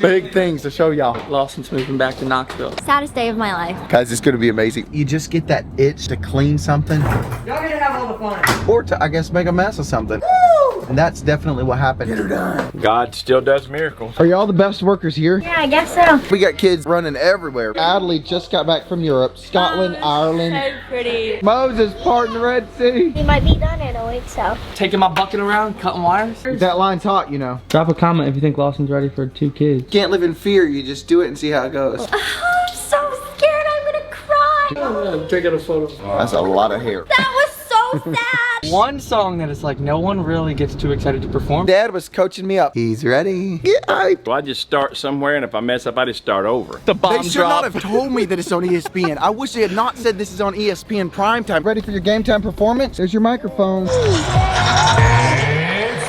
Big things to show y'all. Lawson's moving back to Knoxville. Saddest day of my life. Guys, it's gonna be amazing. You just get that itch to clean something. Y'all get to have all the fun. Or to, I guess, make a mess of something. Woo! And that's definitely what happened. Get her done. God still does miracles. Are y'all the best workers here? Yeah, I guess so. We got kids running everywhere. Adley just got back from Europe, Scotland, Ireland. So pretty. Moses parting the Red Sea. He might be done in a week, so. Taking my bucket around, cutting wires. That line's hot, you know. Drop a comment if you think Lawson's ready for 2 kids. Can't live in fear, you just do it and see how it goes. Oh, I'm so scared I'm gonna cry. Take out a photo. That's a lot of hair. That was so sad. One song that is like no one really gets too excited to perform. Dad was coaching me up. He's ready. Get hyped. So I just start somewhere, and if I mess up, I just start over. The bomb They should not have told me that it's on ESPN. I wish they had not said this is on ESPN primetime. Ready for your game time performance? There's your microphone. It's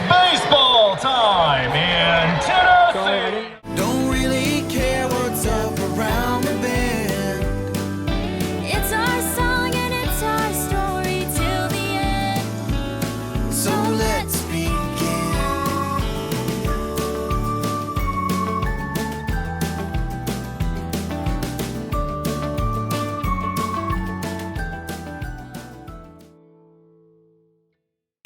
baseball time in Tennessee. Don't really care what's up around the bend. It's our song and it's our story till the end. So let's begin.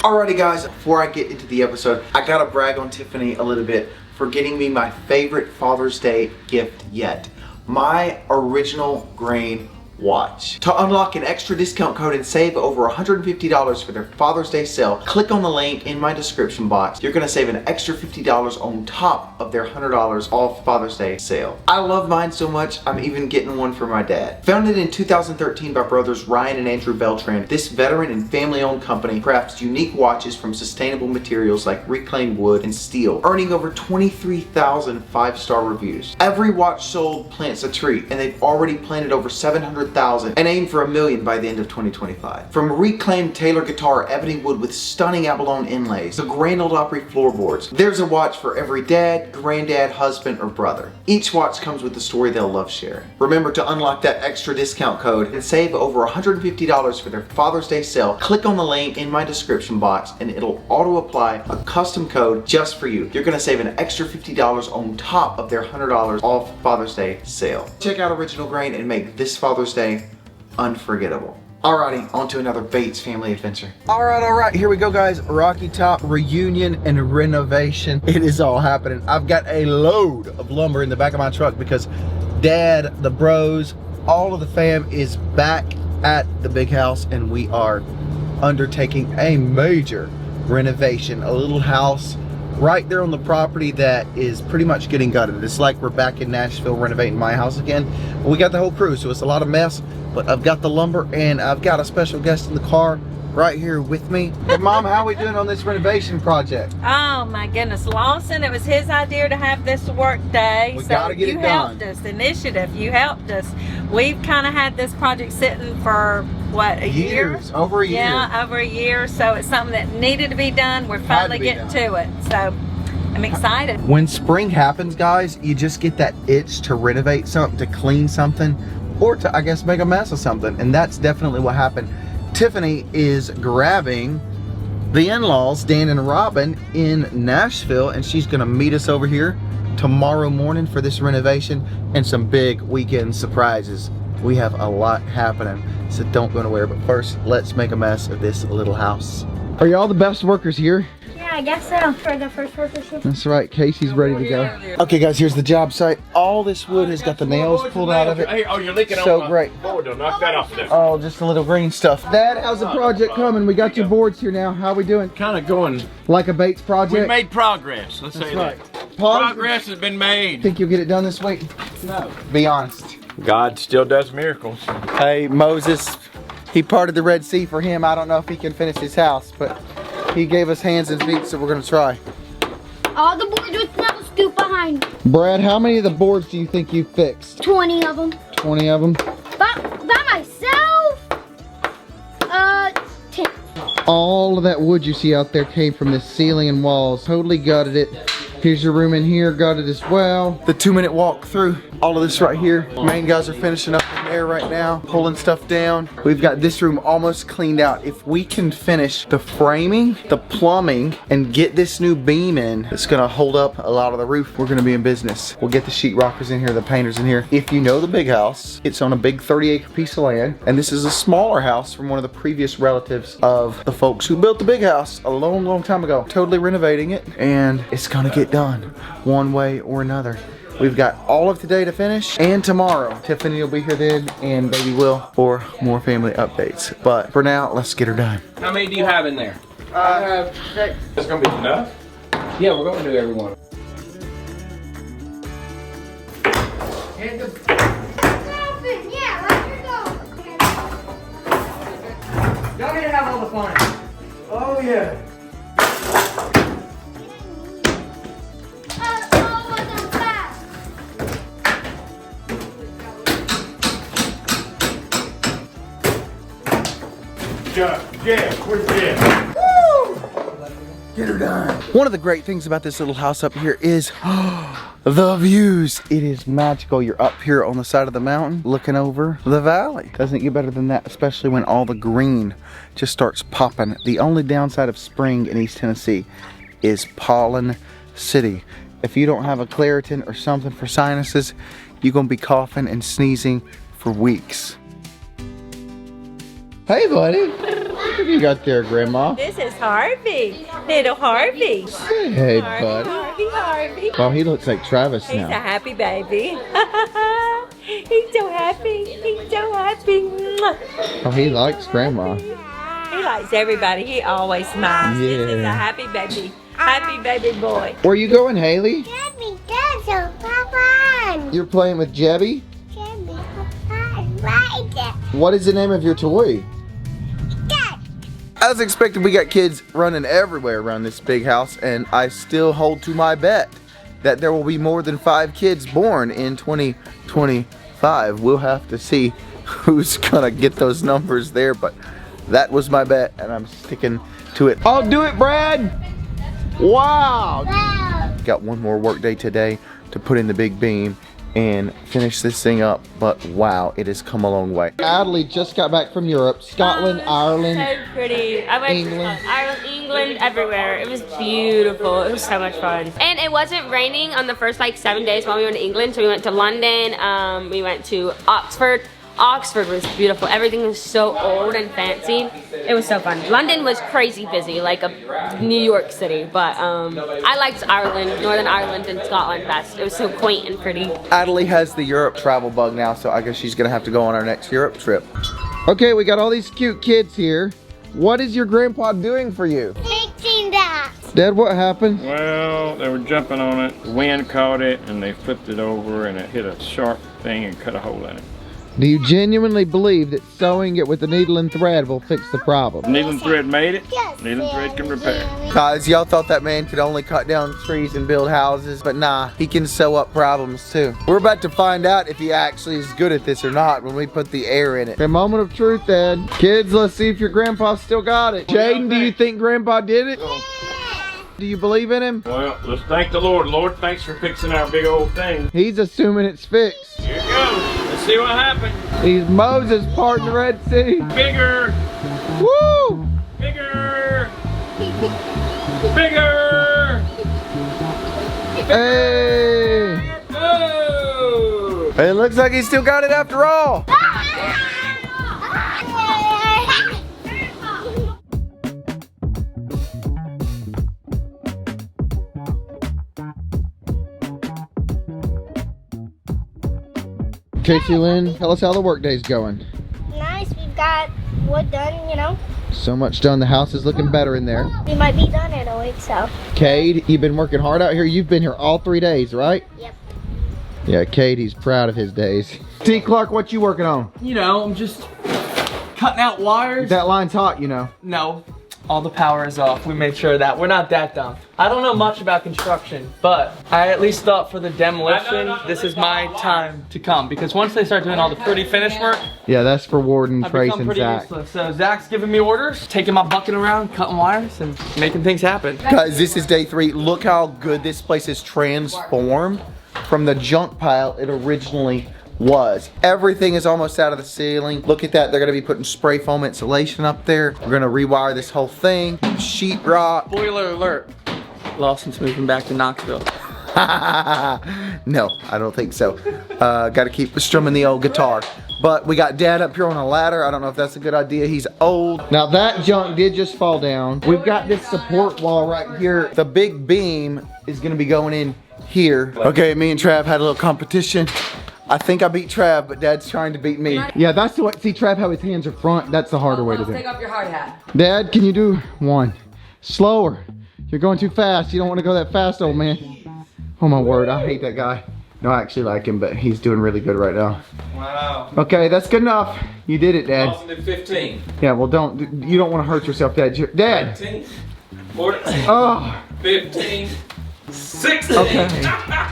Alrighty guys, before I get into the episode, I gotta brag on Tiffany a little bit for getting me my favorite Father's Day gift yet. My original grain watch. To unlock an extra discount code and save over $150 for their Father's Day sale, click on the link in my description box. You're gonna save an extra $50 on top of their $100 off Father's Day sale. I love mine so much, I'm even getting one for my dad. Founded in 2013 by brothers Ryan and Andrew Beltran, this veteran and family-owned company crafts unique watches from sustainable materials like reclaimed wood and steel, earning over 23,000 5-star reviews. Every watch sold plants a tree, and they've already planted over 700,000 and aim for 1 million by the end of 2025. From reclaimed Taylor guitar ebony wood with stunning abalone inlays to Grand Ole Opry floorboards, there's a watch for every dad, granddad, husband, or brother. Each watch comes with a story they'll love sharing. Remember to unlock that extra discount code and save over $150 for their Father's Day sale. Click on the link in my description box and it'll auto apply a custom code just for you. You're gonna save an extra $50 on top of their $100 off Father's Day sale. Check out Original Grain and make this Father's Day unforgettable. Alrighty, on to another Bates family adventure. Alright, here we go guys. Rocky Top reunion and renovation. It is all happening. I've got a load of lumber in the back of my truck because Dad, the bros, all of the fam is back at the big house and we are undertaking a major renovation. A little house right there on the property that is pretty much getting gutted. It's like we're back in Nashville renovating my house again. We got the whole crew, so it's a lot of mess, but I've got the lumber and I've got a special guest in the car right here with me. Hey Mom, how are we doing on this renovation project? Oh my goodness, Lawson, it was his idea to have this work day. We gotta get it done. You helped us, initiative, you helped us. We've kind of had this project sitting for what, a year? Over a year. Yeah, over a year, so it's something that needed to be done. We're finally getting to it, so I'm excited. When spring happens, guys, you just get that itch to renovate something, to clean something, or to, I guess, make a mess of something, and that's definitely what happened. Tiffany is grabbing the in-laws, Dan and Robin, in Nashville, and she's gonna meet us over here tomorrow morning for this renovation and some big weekend surprises. We have a lot happening, so don't go nowhere. But first, let's make a mess of this little house. Are y'all the best workers here? Yeah, I guess so. For the first workers. That's right, Casey's ready to go. Okay guys, here's the job site. All this wood has got the nails pulled out of it. Hey, oh, you're leaking So on great. board. Don't knock that off there. Oh, just a little green stuff. Dad, how's the project coming? We got your boards here now. How we doing? Kind of going. Like a Bates project? We made progress. Let's say right. that. Pause. Progress has been made. Think you'll get it done this week? No. Be honest. God still does miracles. Hey, Moses, he parted the Red Sea for him. I don't know if he can finish his house, but he gave us hands and feet, so we're gonna try. All the boards with no scoop behind me. Brad, how many of the boards do you think you fixed? 20 of them. 20 of them? By myself? 10. All of that wood you see out there came from this ceiling and walls. Totally gutted it. Here's your room in here, got it as well. The 2-minute walk through all of this right here. Main guys are finishing up in there right now, pulling stuff down. We've got this room almost cleaned out. If we can finish the framing, the plumbing, and get this new beam in, it's gonna hold up a lot of the roof. We're gonna be in business. We'll get the sheetrockers in here, the painters in here. If you know the big house, it's on a big 30-acre piece of land, and this is a smaller house from one of the previous relatives of the folks who built the big house a long time ago. Totally renovating it, and it's gonna get done one way or another. We've got all of today to finish and tomorrow. Tiffany will be here then and baby Will for more family updates. But for now, let's get her done. How many do you have in there? I have 6. That's gonna be enough. Yeah, we're going to do everyone. Y'all need to have all the fun. Oh yeah. Yeah, where's Jim? Get her done. One of the great things about this little house up here is the views. It is magical. You're up here on the side of the mountain looking over the valley. Doesn't get better than that, especially when all the green just starts popping. The only downside of spring in East Tennessee is pollen city. If you don't have a Claritin or something for sinuses, you're gonna be coughing and sneezing for weeks. Hey buddy, what have you got there, Grandma? This is Harvey, little Harvey. Hey buddy. Harvey. Well, he looks like Travis He's a now. happy baby. He's so happy. He's so happy. Oh, he likes Grandma. He likes everybody. He always smiles. This is a Yeah. happy baby. Happy baby boy. Where you going, Haley? Jebby, that's so fun. You're playing with Jebby? Jebby, right there. What is the name of your toy? Dad. As expected, we got kids running everywhere around this big house, and I still hold to my bet that there will be more than 5 kids born in 2025. We'll have to see who's gonna get those numbers there, but that was my bet, and I'm sticking to it. I'll do it, Brad! Wow! Wow. Got one more work day today to put in the big beam and finish this thing up, but wow, it has come a long way. Adley just got back from Europe, Scotland, Ireland. So pretty. I went England. to Ireland, England, everywhere. It was beautiful. It was so much fun. And it wasn't raining on the first like 7 days while we went to England. So we went to London. We went to Oxford. Oxford was beautiful. Everything was so old and fancy. It was so fun. London was crazy busy, like a New York City. But I liked Ireland, Northern Ireland and Scotland best. It was so quaint and pretty. Adley has the Europe travel bug now, so I guess she's gonna have to go on our next Europe trip. Okay, we got all these cute kids here. What is your grandpa doing for you? Fixing that. Dad, what happened? Well, they were jumping on it. The wind caught it and they flipped it over and it hit a sharp thing and cut a hole in it. Do you genuinely believe that sewing it with the needle and thread will fix the problem? Needle and thread made it. Yes, Needle and thread can repair. Guys, y'all thought that man could only cut down trees and build houses, but nah, he can sew up problems too. We're about to find out if he actually is good at this or not when we put the air in it. A moment of truth, Dad. Kids, let's see if your grandpa still got it. Jaden, do you think grandpa did it? Do you believe in him? Well, let's thank the Lord. Lord, thanks for fixing our big old thing. He's assuming it's fixed. Here it goes. Let's see what happens. He's Moses parting the Red Sea. Bigger, Woo! bigger, bigger. Hey! Oh! It looks like he still got it after all. Casey Lynn, tell us how the work day's going. Nice, we've got wood done, you know. So much done. The house is looking better in there. We might be done in a week, so. Cade, you've been working hard out here. You've been here all 3 days, right? Yep. Yeah, Cade, he's proud of his days. T. Clark, what you working on? You know, I'm just cutting out wires. That line's hot, you know. No. all the power is off. We made sure of that. We're not that dumb. I don't know much about construction, but I at least thought for the demolition, this is my time to come. Because once they start doing all the pretty finish work, Yeah, that's for Warden, I Trace, become and pretty Zach. useless. So Zach's giving me orders, taking my bucket around, cutting wires, and making things happen. Guys, this is day 3. Look how good this place is transformed from the junk pile it originally was. Everything is almost out of the ceiling. Look at that. They're going to be putting spray foam insulation up there. We're going to rewire this whole thing. Sheetrock. Spoiler alert, Lawson's moving back to Knoxville. No, I don't think so. Got to keep strumming the old guitar. But we got Dad up here on a ladder. I don't know if that's a good idea. He's old. Now that junk did just fall down. We've got this support wall right here. The big beam is going to be going in here. Okay, me and Trav had a little competition. I think I beat Trav, but Dad's trying to beat me. Yeah, that's the way. See, Trav, how his hands are front. That's the harder way to do it. Take off your hard hat. Dad, can you do 1? Slower. You're going too fast. You don't want to go that fast, old man. Oh my word, I hate that guy. No, I actually like him, but he's doing really good right now. Wow. Okay, that's good enough. You did it, Dad. Lawson did 15. Yeah, well, you don't want to hurt yourself, Dad. Dad. 13. 14. Oh. 15. 16. Okay.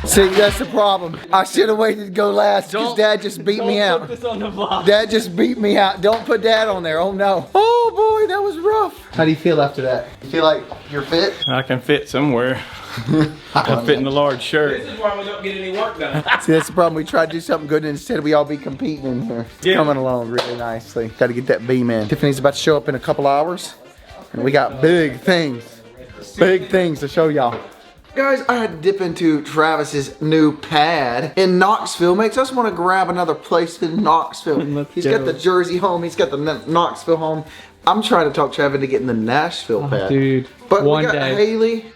See, that's the problem. I should have waited to go last because Dad just beat me out. Put this on the vlog. Dad just beat me out. Don't put Dad on there. Oh no. Oh boy, that was rough. How do you feel after that? You feel like you're fit? I can fit somewhere. I fit in the large shirt. This is why we don't get any work done. See, that's the problem. We try to do something good and instead we all be competing in here. It's coming along really nicely. Got to get that beam in. Tiffany's about to show up in a couple hours. And we got big things to show y'all. Guys, I had to dip into Travis's new pad in Knoxville. Makes us want to grab another place in Knoxville. He's got the Jersey home. He's got the Knoxville home. I'm trying to talk Travis into getting the Nashville pad. Dude, but we got Haley.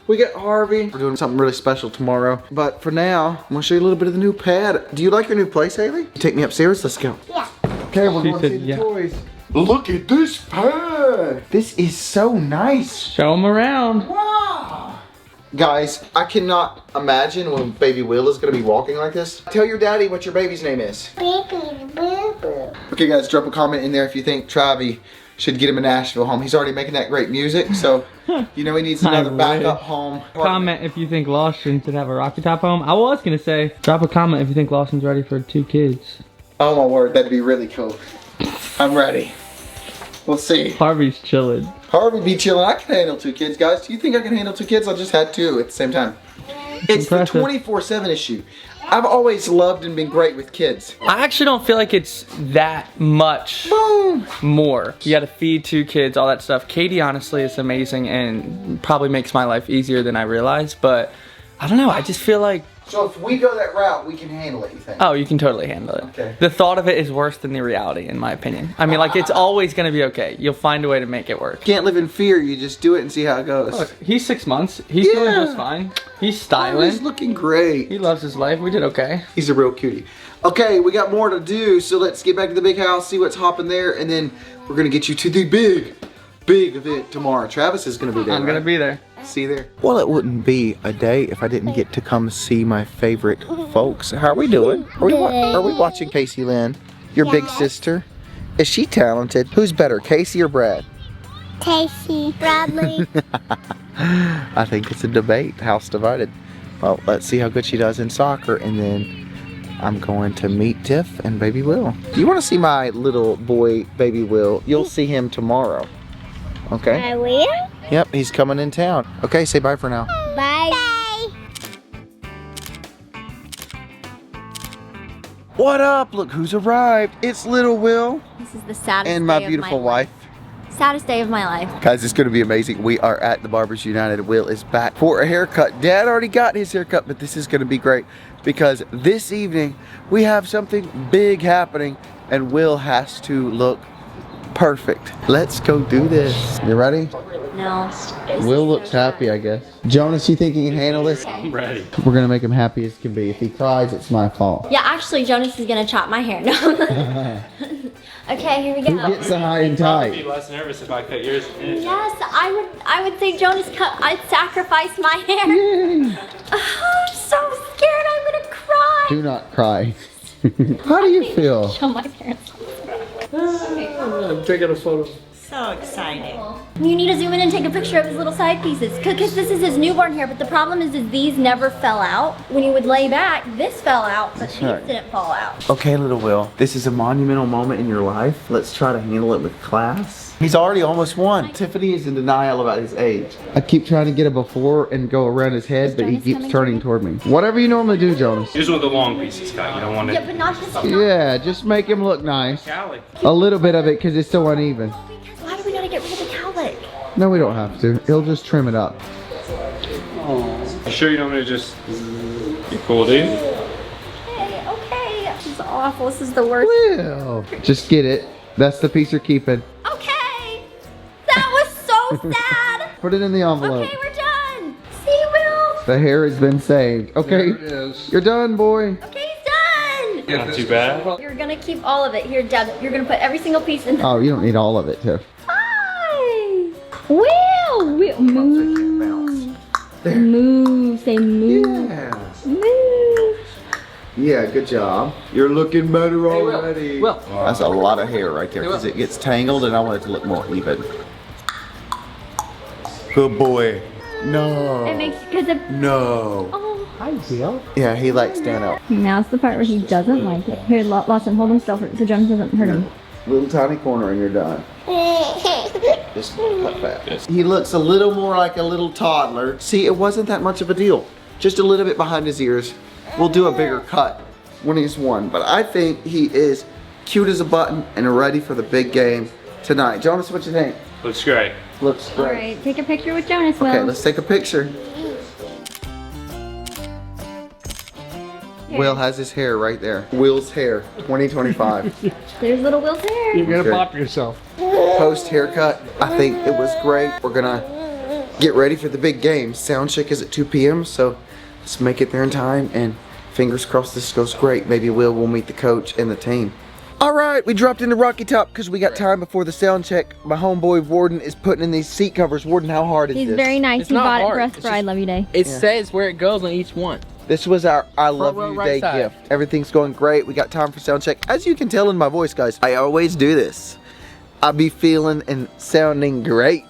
We got Harvey. We're doing something really special tomorrow. But for now, I'm gonna show you a little bit of the new pad. Do you like your new place, Haley? Take me upstairs, let's go. Yeah. Okay, we're going to see the toys. Look at this pad. This is so nice. Show them around. Wow. Guys, I cannot imagine when baby Will is gonna be walking like this. Tell your daddy what your baby's name is. Baby Boo Boo. Okay guys, drop a comment in there if you think Travi should get him a Nashville home. He's already making that great music, so you know he needs another backup home. Comment if you think Lawson should have a Rocky Top home. I was gonna say, drop a comment if you think Lawson's ready for 2 kids. Oh my word, that'd be really cool. I'm ready. We'll see. Harvey's chilling. Harvey be chilling. I can handle 2 kids, guys. Do you think I can handle 2 kids? I just had 2 at the same time. It's impressive. The 24/7 issue. I've always loved and been great with kids. I actually don't feel like it's that much more. You gotta feed 2 kids, all that stuff. Katie honestly is amazing and probably makes my life easier than I realized, but I don't know, I just feel like... So if we go that route, we can handle it, you think? Oh, you can totally handle it. Okay. The thought of it is worse than the reality, in my opinion. I mean, like, it's always gonna be okay. You'll find a way to make it work. Can't live in fear, you just do it and see how it goes. Look, he's 6 months. He's doing just fine. He's styling. He's looking great. He loves his life. We did okay. He's a real cutie. Okay, we got more to do, so let's get back to the big house, see what's hopping there, and then we're gonna get you to the big event tomorrow. Travis is gonna be there. I'm gonna be there. See you there. Well, it wouldn't be a day if I didn't get to come see my favorite folks. How are we doing? Are we watching Casey Lynn, your big sister? Is she talented? Who's better, Casey or Brad? Casey, Bradley. I think it's a debate, house divided. Well, let's see how good she does in soccer, and then I'm going to meet Tiff and baby Will. Do you want to see my little boy, baby Will? You'll see him tomorrow. Okay? I will. Yep, he's coming in town. Okay, say bye for now. Bye. What up? Look who's arrived. It's little Will This is the saddest and my day beautiful of my wife. life. Saddest day of my life. Guys, it's gonna be amazing. We are at the Barbers United. Will is back for a haircut. Dad already got his haircut, but this is gonna be great because this evening we have something big happening and Will has to look perfect. Let's go do this. You ready? No. Will looks happy, I guess. Jonas, you think he can handle this? I'm ready. We're gonna make him happy as can be. If he cries, it's my fault. Yeah, actually, Jonas is gonna chop my hair. No. Okay, here we go. Who gets the high and I'd be tight? less nervous if I cut yours. Yes, I would say Jonas I'd sacrifice my hair. Oh, I'm so scared I'm gonna cry. Do not cry. How do you feel? Show my parents. I'm taking a photo. So exciting. You need to zoom in and take a picture of his little side pieces. Because this is his newborn hair, but the problem is these never fell out. When you would lay back, this fell out, but these didn't fall out. Okay, little Will, this is a monumental moment in your life. Let's try to handle it with class. He's already almost won. Tiffany is in denial about his age. I keep trying to get a before and go around his head, but he keeps turning toward me. Whatever you normally do, Jonas. Use one of the long pieces, Scott. You don't want Yeah, it. but not just. Yeah, just make him look nice. Callie. A little bit of it because it's so uneven. Why do we gotta get rid of the cowlick? No, we don't have to. He'll just trim it up. You sure you don't want to just... You cool, dude? Okay, okay. This is awful. This is the worst. Will, just get it. That's the piece you're keeping. Okay. That was so sad. Put it in the envelope. Okay, we're done. See, Will. The hair has been saved. Okay, There it is. you're done, boy. Okay, he's done. Not too bad. You're gonna keep all of it. Here, Dad. You're gonna put every single piece in. Oh, you don't need all of it, Tiff. Hi. Will. Will. Move. Move. Say move. Yeah. Move. Yeah, good job. You're looking better already. Will. That's a lot of hair right there because it gets tangled and I want it to look more even. Good boy. No. It makes because of. No. Oh. Hi, Will. Yeah, he likes stand up. Now's the part where he doesn't like it. Here, Lawson, hold him still so Jones doesn't hurt him. Little tiny corner and you're done. Just cut that. He looks a little more like a little toddler. See, it wasn't that much of a deal. Just a little bit behind his ears. We'll do a bigger cut when he's won. But I think he is cute as a button and ready for the big game tonight. Jonas, what you think? Looks great. Looks great. All right, take a picture with Jonas, Will. Okay, let's take a picture. Will has his hair right there. Will's hair, 2025. There's little Will's hair. You're gonna Okay. pop yourself. Post haircut, I think it was great. We're gonna get ready for the big game. Sound check is at 2 p.m. so let's make it there in time and fingers crossed this goes great. Maybe Will meet the coach and the team. All right, we dropped into Rocky Top because we got time before the sound check. My homeboy Warden is putting in these seat covers. Warden, how hard is He's this? very nice. It's He not bought it hard. for us It's for I just- Love You Day. It says where it goes on each one. This was our I Love row, You right Day side. gift. Everything's going great. We got time for sound check. As you can tell in my voice, guys, I always do this. I be feeling and sounding great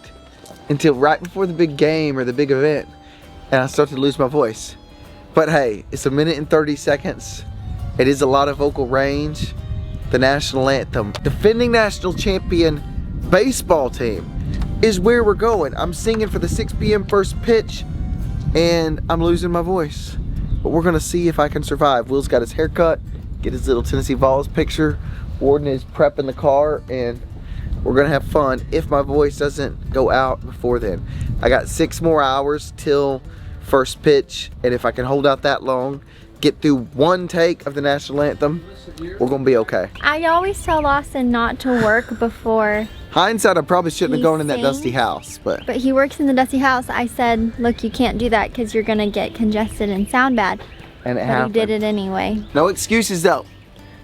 until right before the big game or the big event, and I start to lose my voice. But hey, it's 1 minute and 30 seconds. It is a lot of vocal range. The national anthem, defending national champion baseball team is where we're going. I'm singing for the 6 p.m. first pitch and I'm losing my voice. But we're gonna see if I can survive. Will's got his haircut, get his little Tennessee Vols picture. Warden is prepping the car and we're gonna have fun if my voice doesn't go out before then. I got 6 more hours till first pitch, and if I can hold out that long, get through 1 take of the national anthem, we're gonna be okay. I always tell Lawson not to work before, Hindsight, I probably shouldn't have He gone in that sings. dusty house, but but he works in the dusty house. I said, look, you can't do that because you're gonna get congested and sound bad. and it But happened. he did it anyway. No excuses though.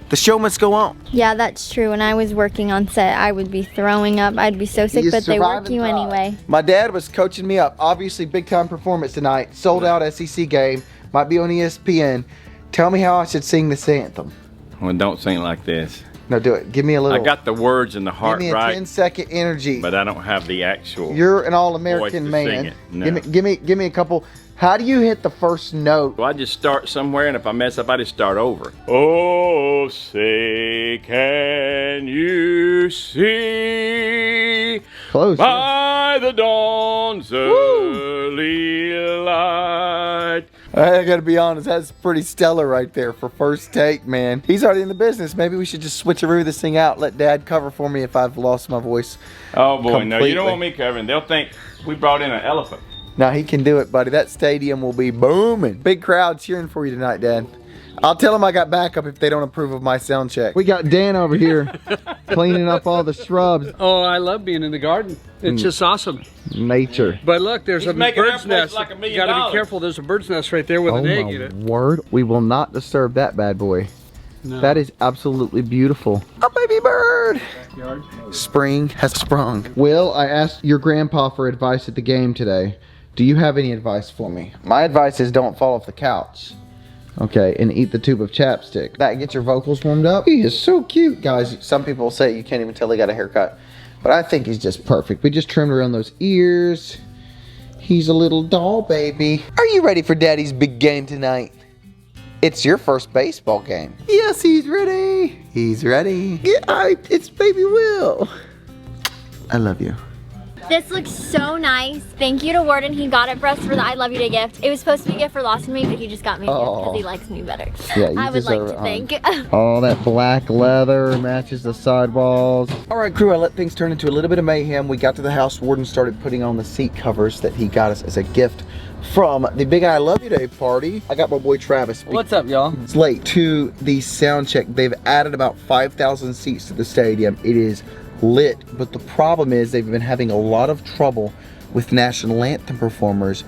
The show must go on. Yeah, that's true. When I was working on set, I would be throwing up. I'd be so sick, You but they survive work and you thrive. anyway. My dad was coaching me up. Obviously, big time performance tonight. Sold out SEC game. Might be on ESPN. Tell me how I should sing this anthem. Well, don't sing like this. No, do it. Give me a little. I got the words and the Give heart me a right, 10-second energy. but I don't have the actual. You're an voice all-American to man. sing it. No. Give me a couple. How do you hit the first note? Well, I just start somewhere, and if I mess up, I just start over. Oh, say, can you see Close. by the dawn's early light? I gotta be honest, that's pretty stellar right there for first take, man. He's already in the business. Maybe we should just switcheroo this thing out. Let Dad cover for me if I've lost my voice. Oh, boy, no, Completely. you don't want me covering. They'll think we brought in an elephant. Now he can do it, buddy. That stadium will be booming. Big crowd cheering for you tonight, Dad. I'll tell them I got backup if they don't approve of my sound check. We got Dan over here cleaning up all the shrubs. Oh, I love being in the garden. It's just awesome. Nature. But look, there's He's a making our bird's place nest. like $1 million. You gotta be careful. There's a bird's nest right there with Oh an egg my in it. word. We will not disturb that bad boy. No. That is absolutely beautiful. A baby bird. Spring has sprung. Will, I asked your grandpa for advice at the game today. Do you have any advice for me? My advice is don't fall off the couch. Okay, and eat the tube of chapstick. That gets your vocals warmed up. He is so cute, guys. Some people say you can't even tell he got a haircut. but I think he's just perfect. We just trimmed around those ears. He's a little doll baby. Are you ready for Daddy's big game tonight? It's your first baseball game. Yes, he's ready. He's ready. Yeah, it's baby Will. I love you. This looks so nice. Thank you to Warden. He got it for us for the I Love You Day gift. It was supposed to be a gift for Lawson and me, but he just got me a gift because he likes me better. Yeah, you I would like deserve to it, think. All that black leather matches the sidewalls. All right, crew, I let things turn into a little bit of mayhem. We got to the house. Warden started putting on the seat covers that he got us as a gift from the big I Love You Day party. I got my boy Travis. What's up, y'all? It's late to the sound check. They've added about 5,000 seats to the stadium. It is lit, but the problem is they've been having a lot of trouble with national anthem performers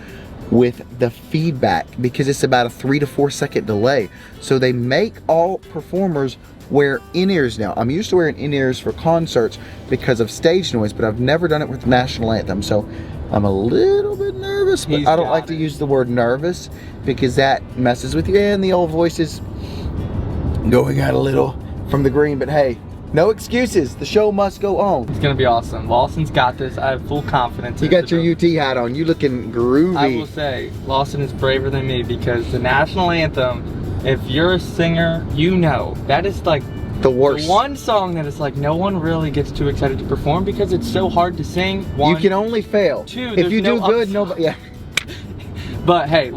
with the feedback because it's about a 3 to 4 second delay. So they make all performers wear in-ears now. I'm used to wearing in-ears for concerts because of stage noise, but I've never done it with the national anthem. So I'm a little bit nervous, but I don't like to use the word nervous because that messes with you, and the old voice is going out a little from the green, but hey, no excuses. The show must go on. It's gonna be awesome. Lawson's got this. I have full confidence. You got your UT hat on. You looking groovy. I will say, Lawson is braver than me because the national anthem, if you're a singer, you know, that is like the worst. The one song that is like no one really gets too excited to perform because it's so hard to sing. One, you can only fail. Two, if you do good, nobody, yeah. But hey,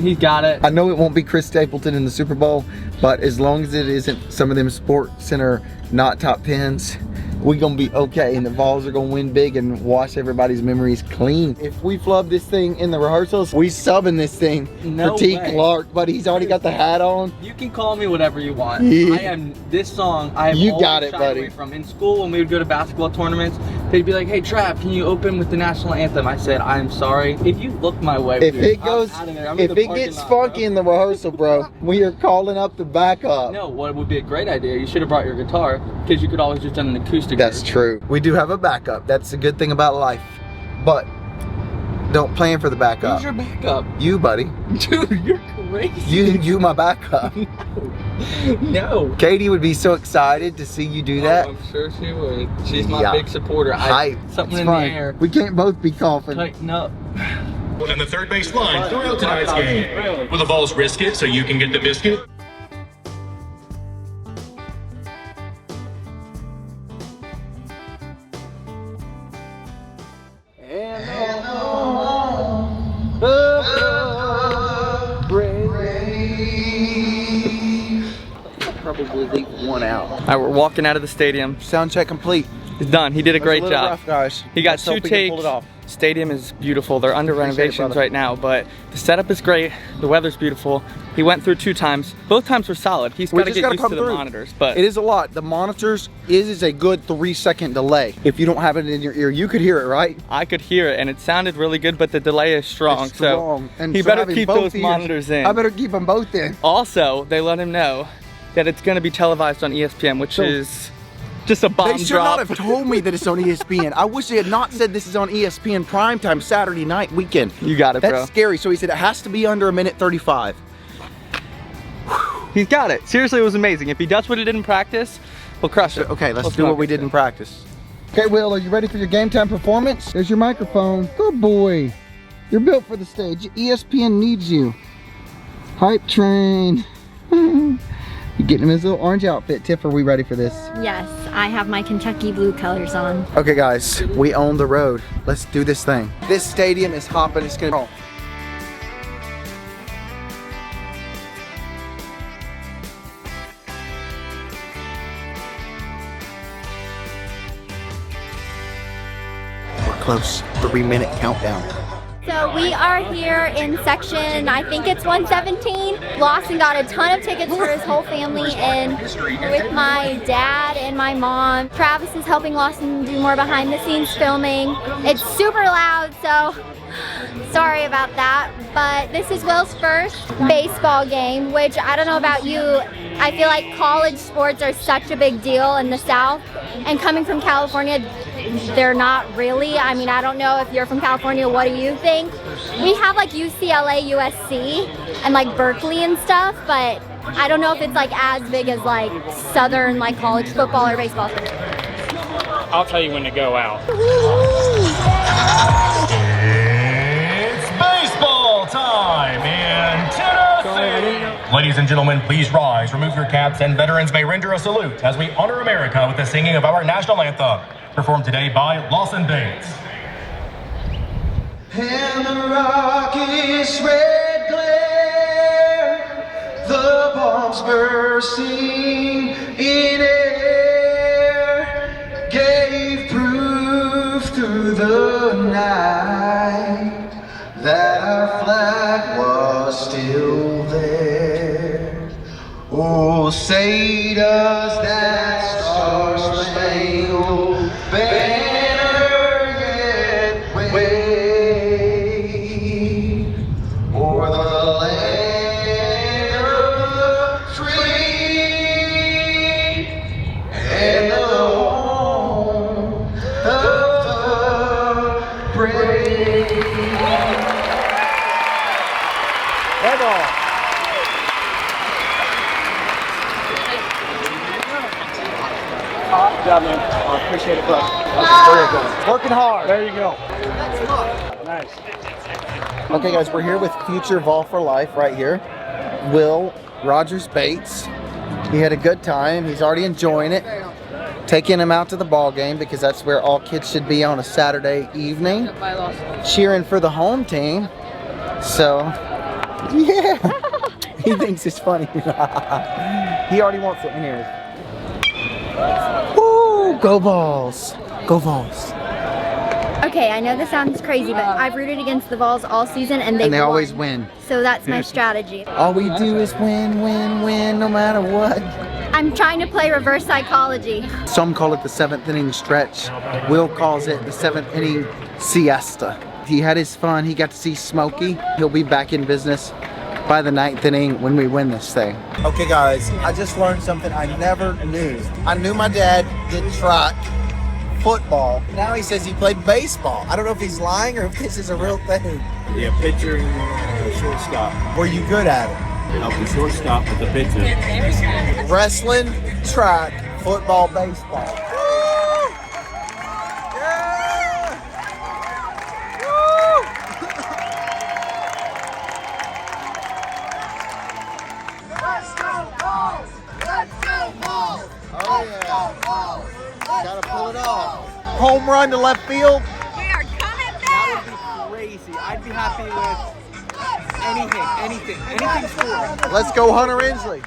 he's got it. I know it won't be Chris Stapleton in the Super Bowl, but as long as it isn't some of them Sports Center not top 10s, we gonna be okay, and the Vols are gonna win big and wash everybody's memories clean. If we flub this thing in the rehearsals, we subbing this thing for T. Clark, but he's already got the hat on. You can call me whatever you want. Yeah. I am this song. I have you got it, shied buddy. away from in school when we would go to basketball tournaments. They'd be like, "Hey, Trav, can you open with the national anthem?" I said, "I'm sorry. If you look my way, if dude, it goes, if it gets funky in the rehearsal, bro, we are calling up the backup." No, what would be a great idea? You should have brought your guitar because you could always just done an acoustic. That's true. We do have a backup. That's a good thing about life. But don't plan for the backup. Who's your backup? You, buddy. Dude, you're crazy. You my backup. No. Katie would be so excited to see you do that. I'm sure she would. She's my big supporter. Something in the air. We can't both be coughing. Tighten up. And the third base line throughout tonight's game. Will the balls risk it so you can get the biscuit? Probably leave one out. All right, we're walking out of the stadium. Sound check complete. It's done. He did a great job. Rough, guys. He got Let's hope 2 we can takes. pull it off. Stadium is beautiful. They're under renovations it, right now, but the setup is great. The weather's beautiful. He went through 2 times. Both times were solid. He's got to get used to the monitors, but it is a lot. The monitors is a good 3 second delay. If you don't have it in your ear, you could hear it, right? I could hear it, and it sounded really good, but the delay is strong. It's strong. So he better keep those monitors in. I better keep them both in. Also, they let him know that it's going to be televised on ESPN, which is just a bomb drop. They should not have told me that it's on ESPN. I wish they had not said this is on ESPN primetime Saturday night weekend. You got it, bro. That's scary. So he said it has to be under 1:35. He's got it. Seriously, it was amazing. If he does what he did in practice, we'll crush it. Okay, let's do what we did in practice. Okay, Will, are you ready for your game time performance? There's your microphone. Good boy. You're built for the stage. ESPN needs you. Hype train. You getting him his little orange outfit. Tiff, are we ready for this? Yes, I have my Kentucky blue colors on. Okay, guys, we own the road. Let's do this thing. This stadium is hopping. It's gonna roll. We're close. 3-minute countdown. So we are here in section, I think it's 117. Lawson got a ton of tickets for his whole family and with my dad and my mom. Travis is helping Lawson do more behind the scenes filming. It's super loud, so sorry about that. But this is Will's first baseball game, which I don't know about you, I feel like college sports are such a big deal in the South. And coming from California, they're not really. I mean, I don't know if you're from California, what do you think? We have like UCLA, USC, and like Berkeley and stuff, but I don't know if it's like as big as like Southern like college football or baseball. I'll tell you when to go out. It's baseball time in Tennessee. Ladies and gentlemen, please rise, remove your caps, and veterans may render a salute as we honor America with the singing of our national anthem, performed today by Lawson Bates. And the rocket's red glare, the bombs bursting in air, gave proof through the night that our flag was still there. Oh, say does that star-spangled banner yet wave o'er the land of the free and the home of the brave? Good job, man. I appreciate it, bro. Working hard. There you go. Nice. Okay, guys, we're here with future Vol for Life right here. Will Rogers Bates. He had a good time. He's already enjoying it. Taking him out to the ball game because that's where all kids should be on a Saturday evening. Cheering for the home team. So, yeah. He thinks it's funny. He already wants it in here. Woo! Go Vols! Go Vols! Okay, I know this sounds crazy, but I've rooted against the Vols all season and they always win. So that's my strategy. All we do is win, win, win, no matter what. I'm trying to play reverse psychology. Some call it the 7th inning stretch. Will calls it the 7th inning siesta. He had his fun. He got to see Smokey. He'll be back in business by the 9th inning when we win this thing. Okay guys, I just learned something I never knew. I knew my dad did track, football. Now he says he played baseball. I don't know if he's lying or if this is a real thing. Yeah, pitcher and shortstop. Were you good at it? Help the shortstop with the pitcher. Wrestling, track, football, baseball. Gotta pull it off. Home run to left field. We are coming back. That would be crazy. I'd be happy with anything scored. Let's go Hunter Inslee.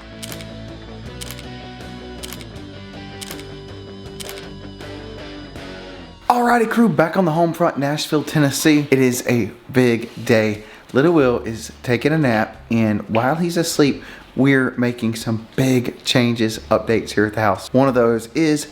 Alrighty crew, back on the home front, Nashville, Tennessee. It is a big day. Little Will is taking a nap, and while he's asleep, we're making some big changes, updates here at the house. One of those is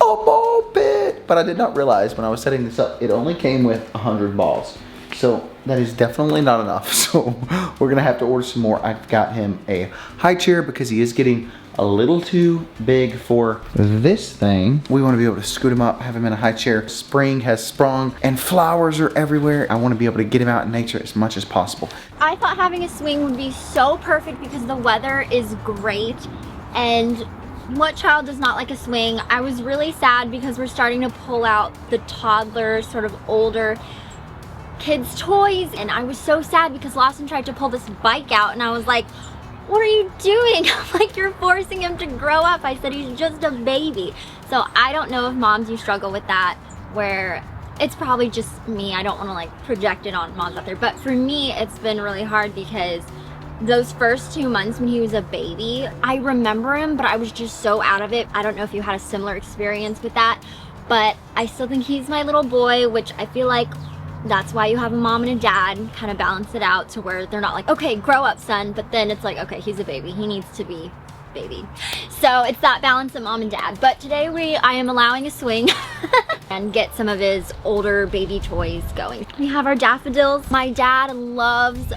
a ball pit, but I did not realize when I was setting this up, it only came with 100 balls. So that is definitely not enough. So we're gonna have to order some more. I've got him a high chair because he is getting a little too big for this thing. We want to be able to scoot him up, have him in a high chair. Spring has sprung and flowers are everywhere. I want to be able to get him out in nature as much as possible. I thought having a swing would be so perfect because the weather is great, and what child does not like a swing? I was really sad because we're starting to pull out the toddler, sort of older kids' toys, and I was so sad because Lawson tried to pull this bike out and I was like, what are you doing? Like, you're forcing him to grow up. I said he's just a baby. So I don't know if moms, you struggle with that, where it's probably just me. I don't want to like project it on moms out there, but for me it's been really hard because those first 2 months when he was a baby, I remember him, but I was just so out of it. I don't know if you had a similar experience with that, but I still think he's my little boy, which I feel like that's why you have a mom and a dad, kind of balance it out to where they're not like, okay, grow up son, but then it's like, okay, he's a baby, he needs to be baby. So it's that balance of mom and dad. But today I am allowing a swing and get some of his older baby toys going. We have our daffodils. My dad loves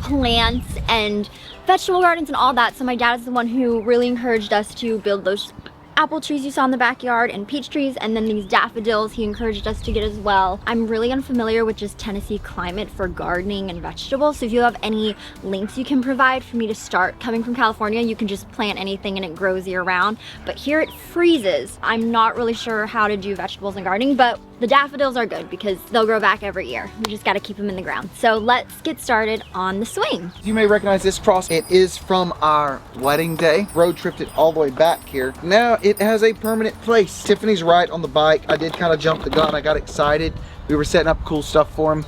plants and vegetable gardens and all that, so my dad is the one who really encouraged us to build those apple trees you saw in the backyard and peach trees, and then these daffodils he encouraged us to get as well. I'm really unfamiliar with just Tennessee climate for gardening and vegetables, so if you have any links you can provide for me to start. Coming from California, you can just plant anything and it grows year round, but here it freezes. I'm not really sure how to do vegetables and gardening, but the daffodils are good because they'll grow back every year. We just gotta keep them in the ground. So let's get started on the swing. You may recognize this cross. It is from our wedding day. Road tripped it all the way back here. Now it has a permanent place. Tiffany's right on the bike. I did kind of jump the gun. I got excited. We were setting up cool stuff for him.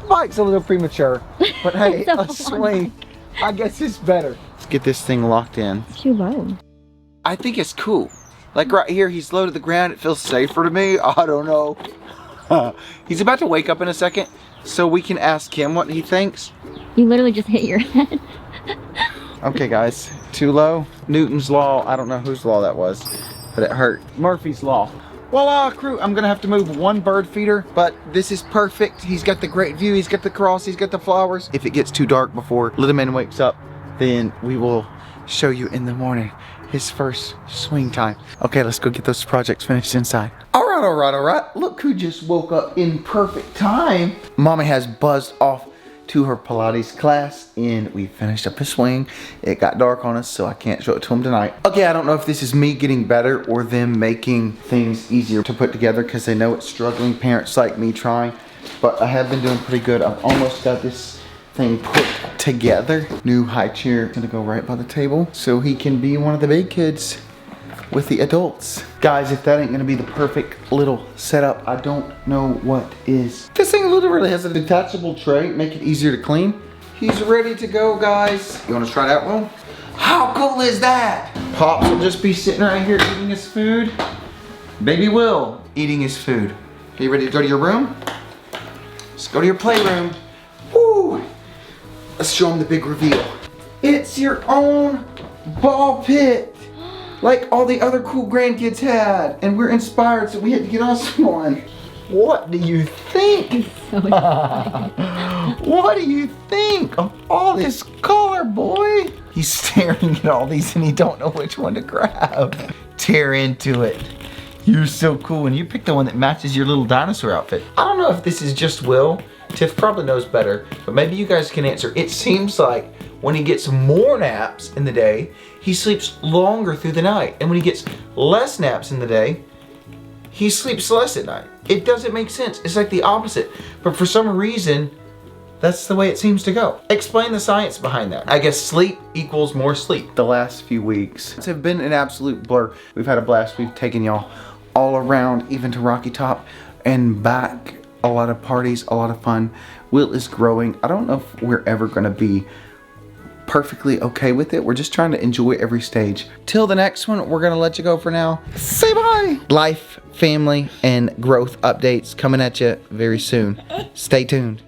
The bike's a little premature, but hey, a swing, I guess it's better. Let's get this thing locked in. It's too low. I think it's cool. Like right here, he's low to the ground. It feels safer to me. I don't know. He's about to wake up in a second, so we can ask him what he thinks. You literally just hit your head. Okay, guys, too low. Newton's law. I don't know whose law that was, but it hurt. Murphy's law. Voila, crew. I'm gonna have to move one bird feeder, but this is perfect. He's got the great view. He's got the cross. He's got the flowers. If it gets too dark before little man wakes up, then we will show you in the morning his first swing time. Okay, let's go get those projects finished inside. All right. Look who just woke up in perfect time. Mommy has buzzed off to her Pilates class and we finished up his swing. It got dark on us, so I can't show it to him tonight. Okay, I don't know if this is me getting better or them making things easier to put together because they know it's struggling. Parents like me trying, but I have been doing pretty good. I've almost got this thing put together. New high chair gonna go right by the table so he can be one of the big kids with the adults. Guys, if that ain't gonna be the perfect little setup, I don't know what is. This thing literally has a detachable tray, make it easier to clean. He's ready to go, guys. You wanna try that one? How cool is that? Pops will just be sitting right here eating his food. Baby Will eating his food. Are you ready to go to your room? Let's go to your playroom. Woo! Let's show him the big reveal. It's your own ball pit, like all the other cool grandkids had, and we're inspired, so we had to get us one. What do you think? So What do you think of all this color, boy? He's staring at all these and he don't know which one to grab. Tear into it. You're so cool, and you picked the one that matches your little dinosaur outfit. I don't know if this is just Will. Tiff probably knows better, but maybe you guys can answer. It seems like when he gets more naps in the day, he sleeps longer through the night. And when he gets less naps in the day, he sleeps less at night. It doesn't make sense. It's like the opposite. But for some reason, that's the way it seems to go. Explain the science behind that. I guess sleep equals more sleep. The last few weeks have been an absolute blur. We've had a blast. We've taken y'all all around, even to Rocky Top and back. A lot of parties, a lot of fun. Will is growing. I don't know if we're ever gonna be perfectly okay with it. We're just trying to enjoy every stage. Till the next one, we're gonna let you go for now. Say bye. Life, family, and growth updates coming at you very soon. Stay tuned.